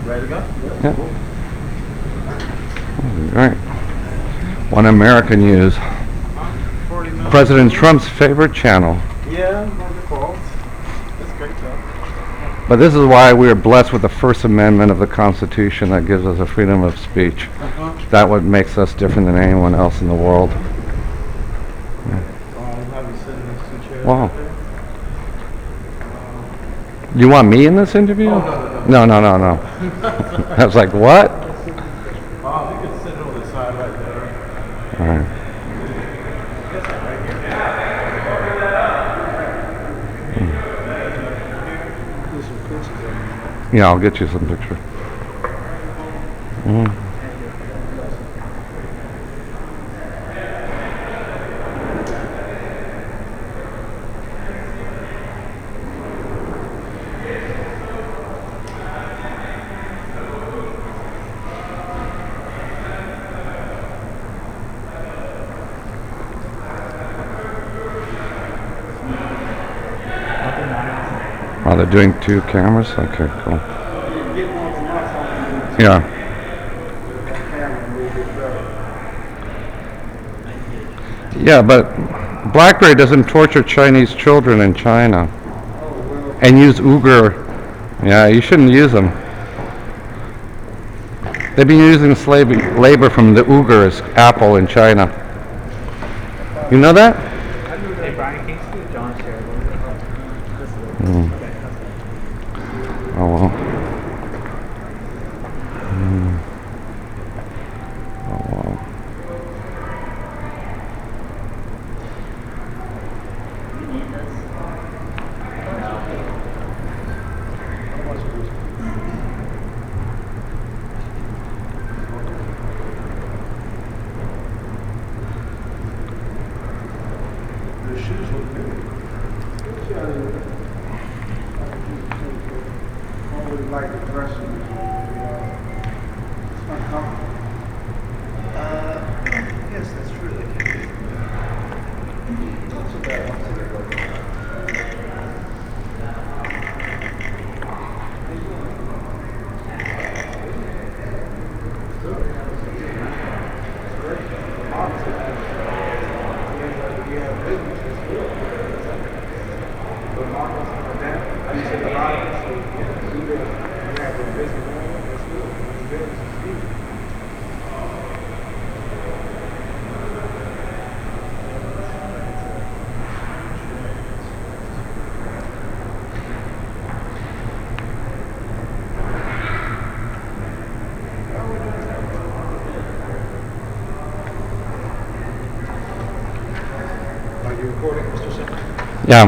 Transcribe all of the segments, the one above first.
Ready to go? Yeah. All right. One American News. President Trump's favorite channel. Yeah, by default. That's great though. But this is why we are blessed with the First Amendment of the Constitution that gives us a freedom of speech. That what makes us different than anyone else in the world. Have you sitting in these 2 chairs Wow. right there? You want me in this interview? Oh, no. No. I was like, what? Oh, we could sit over the side right there. All right. Yes, sir, right here. Yeah, I'll get you some pictures. Oh, they're doing 2 cameras? Okay, cool. Yeah. Yeah, but BlackBerry doesn't torture Chinese children in China. And use Uyghur. Yeah, you shouldn't use them. They've been using slave labor from the Uyghurs, Apple in China. You know that? Hey Brian, can you see John shared? Oh well. Oh well. The shoes look good. I really like the dressing. It's not comfortable. Yes, that's true. They can be. Not so bad once they go. Are you recording, Mr. Simmons? Yeah.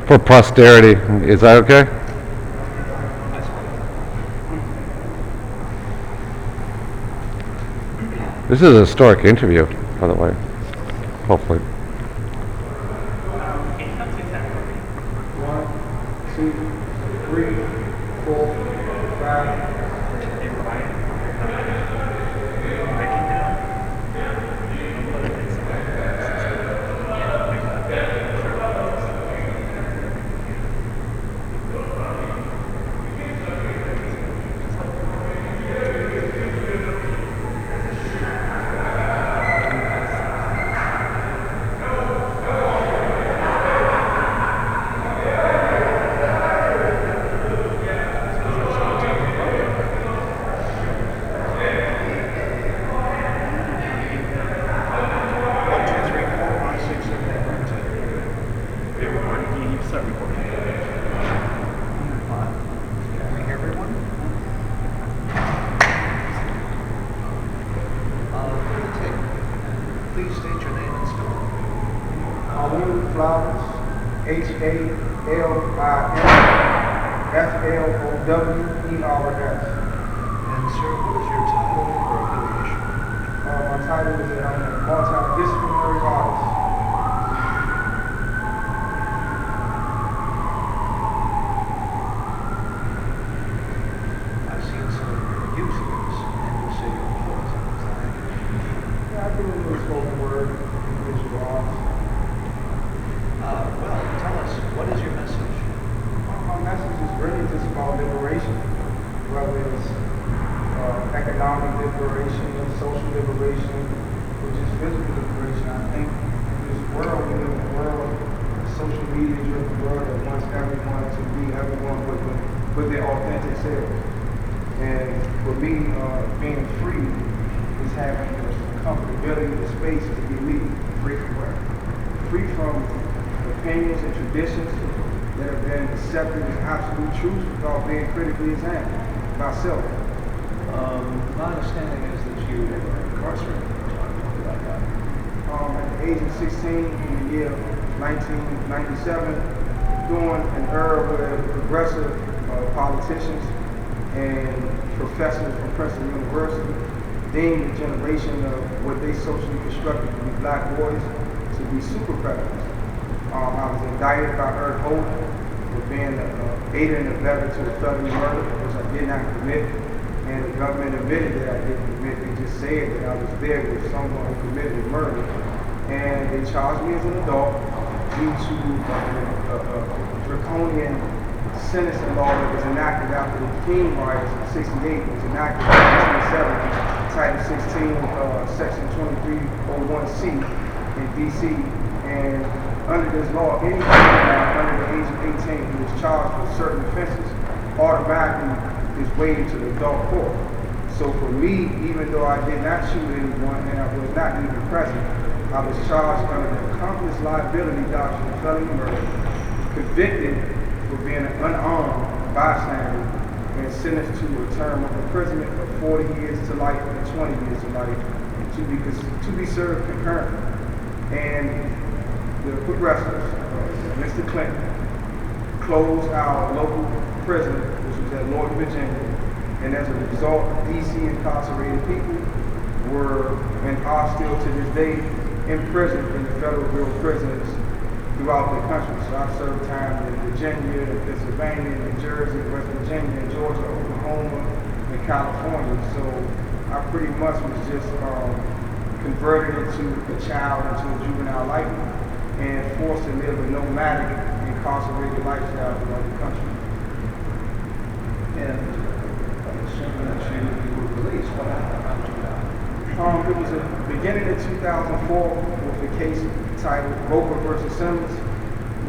For posterity. Is that okay? This is a historic interview, by the way. Hopefully. Can you come to that? 1, 2, 3, 4, 5. Hey Brian, breaking down. Please state your name and spelling. Halim Flowers, HALIM FLOWERS. And sir, what is your title or affiliation? My title is I'm a multidisciplinary artist. I've seen some of your music and you say you're poets. Is that accurate? Yeah, I do a little spoken word, visual arts. Well, tell us, what is your message? My message is really just about liberation. whether it's economic liberation, social liberation, or just physical liberation. I think in this world, we live in a world, a social media driven world that wants everyone to be everyone but their authentic selves. And for me, being free is having the comfortability, the space to be me, free from what? Free from opinions and traditions that have been accepted as absolute truth without being critically examined myself. My understanding is that you were incarcerated for a time. Tell me about that. At the age of 16, in the year 1997, during an era where progressive politicians and professors from Princeton University deemed the generation of what they socially constructed to be black boys to be super predators. I was indicted by Eric Holt for being an aider and abettor to a felony murder, which I did not commit. And the government admitted that I didn't commit. They just said that I was there with someone who committed a murder. And they charged me as an adult due to a draconian sentencing law that was enacted after the King riots in '68. It was enacted in 1970, Title 16, Section 2301C in DC. And under this law, any juvenile under the age of 18 who is charged with certain offenses automatically is waived to the adult court. So for me, even though I did not shoot anyone and I was not even present, I was charged under the accomplice liability doctrine of felony murder, convicted for being an unarmed bystander, and sentenced to a term of imprisonment of 40 years to life and 20 years to life to be served concurrently. And the progressives, Mr. Clinton, closed our local prison, which was at Northern Virginia, and as a result, DC incarcerated people were and are still to this day imprisoned in the federal bureau prisons throughout the country. So I've served time in Virginia, Pennsylvania, New Jersey, West Virginia, Georgia, Oklahoma, and California. So I pretty much was just converted into a child into a juvenile life and forced to live a nomadic, incarcerated lifestyle throughout the country. And assuming that you were released, what happened? How did you die? It was the beginning of 2004 with a case titled Roper versus Simmons,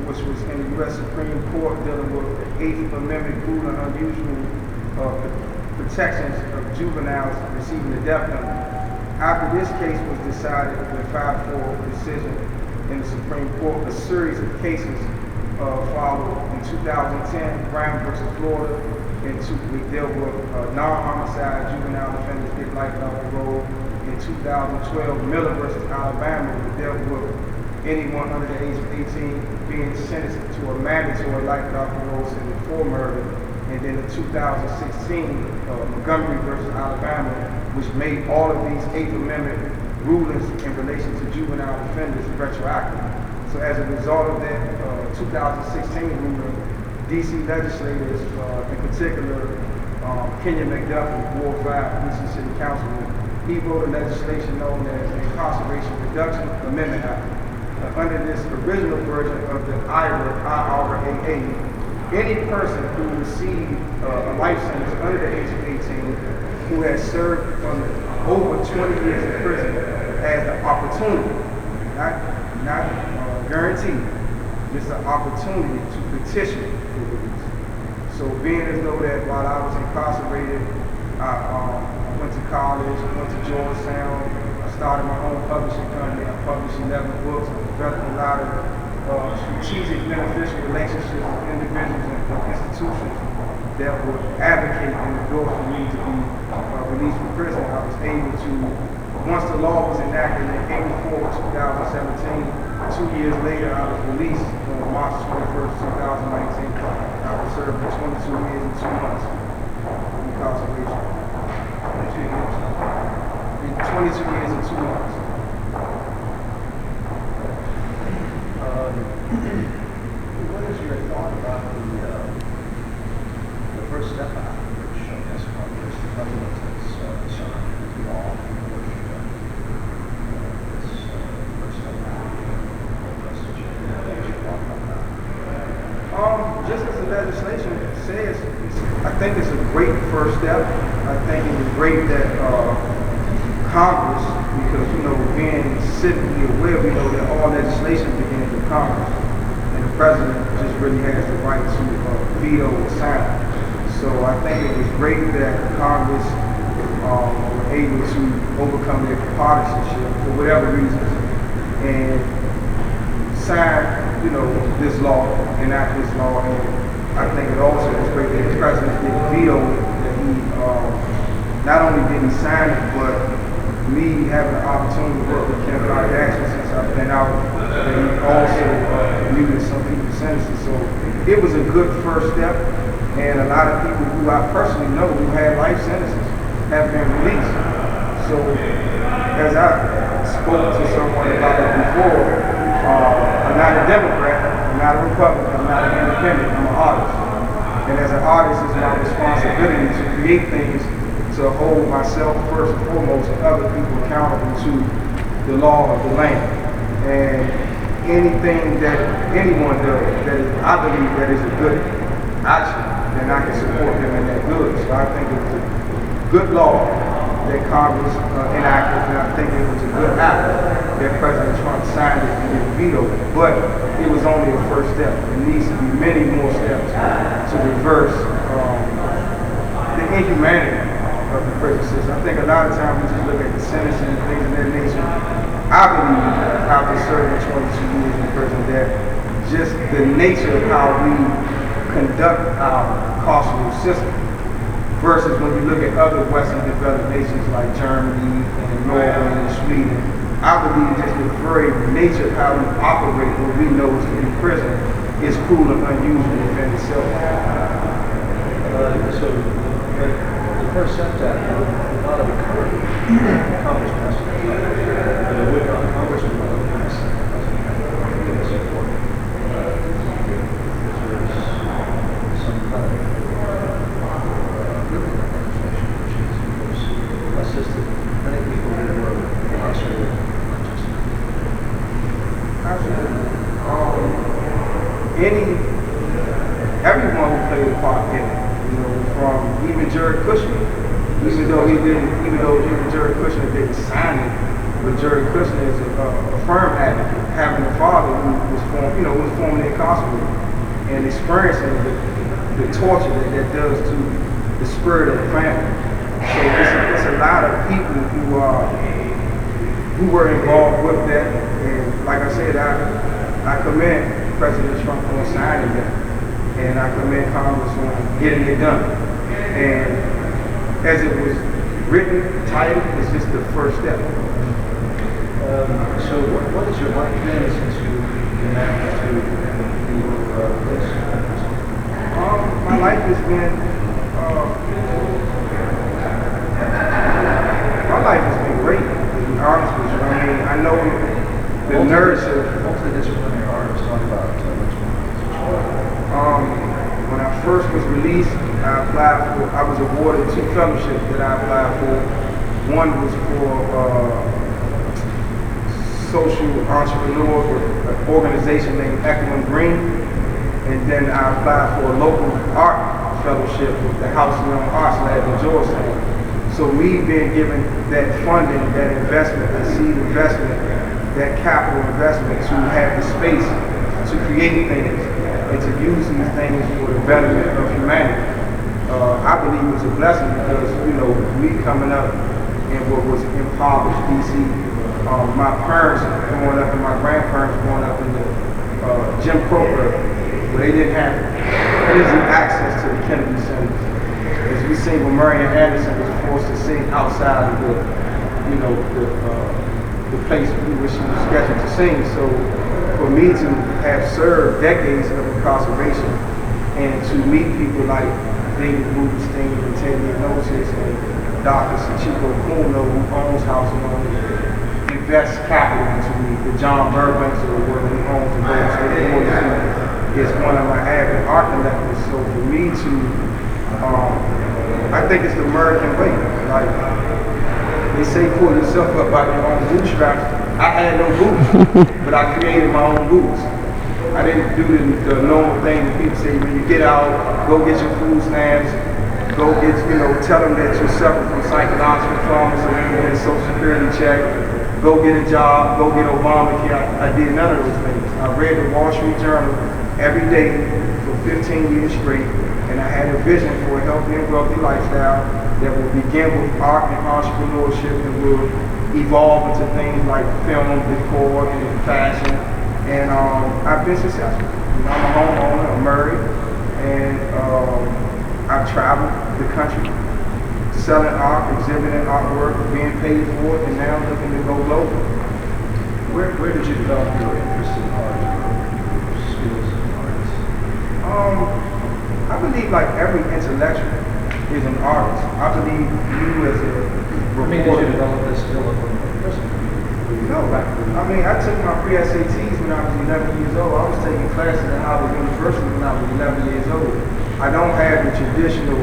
which was in the U.S. Supreme Court dealing with the 8th Amendment rule and unusual protections of juveniles receiving the death penalty. After this case was decided with a 5-4 decision in the Supreme Court, a series of cases followed. In 2010, Brown versus Florida, and we dealt with non-homicide juvenile offenders get life off the road. In 2012, Miller versus Alabama, we dealt with anyone under the age of 18 being sentenced to a mandatory life off the road sentence for murder. And then in 2016, Montgomery versus Alabama, which made all of these 8th Amendment rulings in relation to juvenile offenders retroactive. So as a result of that 2016 ruling, DC legislators, in particular, Kenya McDuffie, Ward 5, DC City Councilman, he wrote a legislation known as the Incarceration Reduction Amendment Act. Under this original version of the IRAA, any person who received a life sentence under the age of 18 who has served over 20 years in prison has the opportunity, not guaranteed, just an opportunity to petition for release. So being as though that while I was incarcerated, I went to college, went to Georgetown, I started my own publishing company, I published 11 books, I developed a lot of strategic beneficial relationships with individuals and institutions that would advocate and endorse for me to be released from prison. I was able to, once the law was enacted in April 4, 2017, 2 years later I was released on March 21st, 2019. I was served for 22 years and 2 months of incarceration. 22 years. 22 years and 2 months. What is your thought about the First Step Act, which I guess Congress, the president has signed into law, which this First Step Act will just talk about that? Just as the legislation says, it I think it's a great first step. I think it was great that Congress, because being civically aware, we know that all legislation begins with Congress, and the president just really has the right to veto or sign. So I think it was great that Congress were able to overcome their partisanship for whatever reasons and sign, this law, enact this law. And I think it also was great that the president did veto it, that he not only did he sign it, but me having the opportunity to work with Ken Jackson since I've been out, that he also muted some people's sentences. So it was a good first step, and a lot of people who I personally know who had life sentences have been released. So as I spoke to someone about it before, I'm not a Democrat, I'm not a Republican, I'm not an independent, I'm an artist. And as an artist, it's my responsibility to create things to hold myself first and foremost and other people accountable to the law of the land. And anything that anyone does that I believe that is a good action, then I can support them in that good. So I think it was a good law that Congress enacted, and I think it was a good act that President Trump signed it and didn't veto it. But it was only a first step. There needs to be many more steps to reverse the inhumanity of the prison system. I think a lot of times we just look at the sentencing and things of that nature. I believe after serving 22 years in prison that just the nature of how we conduct our carceral system versus when you look at other Western developed nations like Germany and Norway and Sweden, I believe just the very nature of how we operate what we know is to be prison is cruel and unusual within itself. So the first step that would not have occurred Congress passed it. It would not, Congress would not have passed it. There's some kind of assisted many people who were incarcerated unjustly. Everyone who played a part in it, from even Jared Kushner, even though Jared Kushner didn't sign it, but Jared Kushner is a firm advocate, having a father who was formerly incarcerated and experiencing the torture that does to the spirit of the family. So it's a lot of people who were involved with that, and like I said, I commend President Trump on signing that, and I commend Congress on getting it done. And as it was written, titled, it's just the first step. So what has your life been since you managed to leave this? My life has been great, to be honest with you. I mean, I know the narrative. Multidisciplinary artists talk about when I first was released, I was awarded 2 fellowships that I applied for. One was for social entrepreneur with an organization named Echo and Green, and then I applied for a local art fellowship with the House of Young Arts Lab in Georgetown. So me being given that funding, that investment, that seed investment, that capital investment to have the space to create things and to use these things for the betterment of humanity, I believe it was a blessing because, me coming up in what was impoverished DC, my parents growing up and my grandparents growing up in the Jim Crow era, where they didn't have easy access to the Kennedy Center. As we sing when Marian Anderson was forced to sing outside of the place where she was scheduled to sing. So for me to have served decades of incarceration and to meet people like David Rubenstein and Tanya Notice and Dr. Sachiko Kuno, who owns House of Young, invest capital into me, the John Burbanks of the world who owns the Golden State Warriors is one of my avid art collectors. So for me to I think it's the American way. Like they say, pull yourself up by your own bootstraps. I had no boots, but I created my own boots. I didn't do the normal thing that people say when you get out, go get your food stamps, go get, tell them that you're suffering from psychological trauma so you can get a social security check, go get a job, go get Obamacare. I did none of those things. I read the Wall Street Journal every day for 15 years straight, and I had a vision for a healthy and wealthy lifestyle that will begin with art and entrepreneurship and will evolve into things like film, decor, and fashion. And I've been successful. I'm a homeowner, I'm married, and I've traveled the country selling art, exhibiting artwork, being paid for it, and now I'm looking to go global. Where did you develop your interest in art, your skills in arts? I believe like every intellectual is an artist. I believe you as a I mean, did you develop this skill in prison? No, I mean, I took my pre-SATs when I was 11 years old. I was taking classes at Howard University when I was 11 years old. I don't have the traditional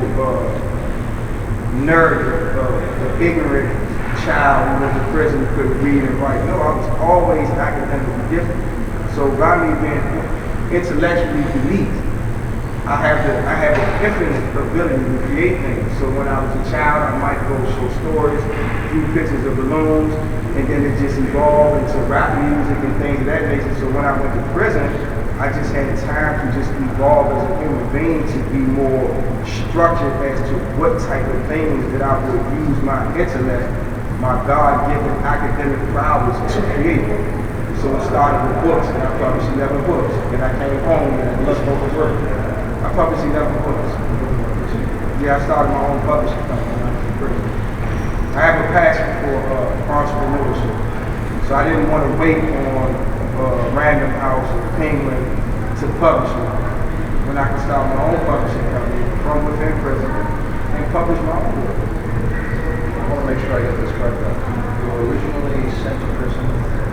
narrative of the ignorant child who went to prison who couldn't read and write. No, I was always academically gifted. So by me being intellectually elite, I have an infinite ability to create things. So when I was a child, I might go show stories, do pictures of balloons, and then it just evolved into rap music and things of that nature. So when I went to prison, I just had time to just evolve as a human being to be more structured as to what type of things that I would use my intellect, my God-given academic prowess to create. So it started with books, and I published 11 books. Then I came home and I looked over work. I published 11 books. Yeah, I started my own publishing company when I was in prison. I have a passion for entrepreneurship. So I didn't want to wait on Random House or Penguin to publish it when I could start my own publishing company from within prison and publish my own work. I want to make sure I get this correct. You were originally sent to prison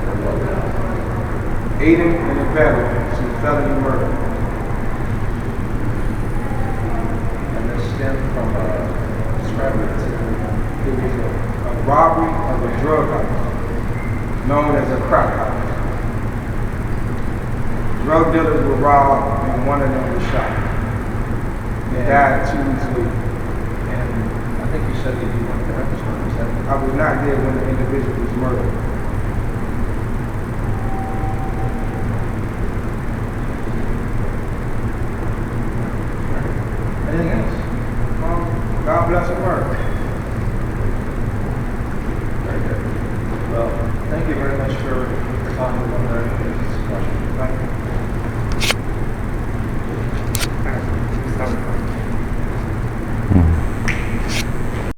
for what now? Aiding and abetting to felony murder. And this stemmed from describe it. It was a robbery of a drug house known as a crack house. Drug dealers were robbed and one of them was shot. He died 2 weeks later. And I think you said that you weren't there at this time. Is that I was not there when the individual was murdered. anything else? God bless America.